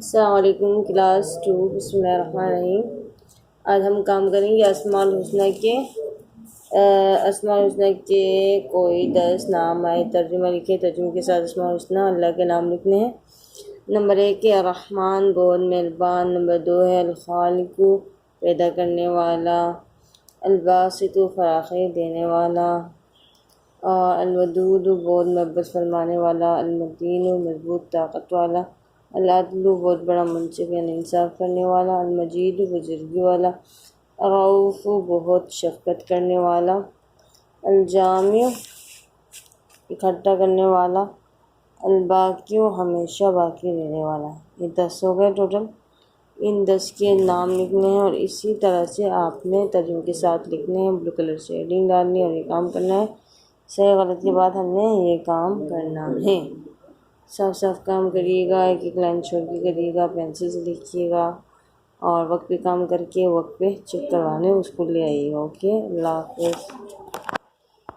अस्सलाम वालेकुम क्लास 2 बिस्मिल्लाहिर्रहमानिर्रहीम। आज हम काम करेंगे अस्माउल हुस्ना के कोई 10 नाम आए। तर्जुमा लिखे। तर्जुमे के साथ अस्माउल हुस्ना अल्लाह के नाम लिखने हैं। नंबर 1 है रहमान, बहुत मेहरबान। नंबर 2 है अल-खालिकु, पैदा करने वाला। अल-बासितु, फराखी देने वाला। अल-वदूदु, बहुत मोहब्बत फरमाने वाला। अल-मतीनु, मजबूत ताकत वाला। अल-अदलु, बहुत बड़ा मुंसिफ यानी इंसाफ करने वाला। अल-मजीदु, बुजुर्गी वाला। अर-रऊफ़ु, बहुत शफ़क़त करने वाला। अल-जामिउ, इकट्ठा करने वाला। अल-बाक़ियु, हमेशा बाकी रहने वाला। ये 10 हो गए टोटल। इन 10 के नाम लिखने हैं और इसी तरह से आपने तर्जुमे के साथ लिखने हैं। ब्लू कलर से हेडिंग डालनी है और ये काम करना है। सही गलत के बाद हमने ये काम करना है। साफ साफ काम करिएगा, एक एक लाइन छोड़ के करिएगा, पेंसिल से लिखिएगा और वक्त पे काम करके वक्त पे चेक करवाने उसको ले आइएगा। ओके, अल्लाह हाफ़िज़।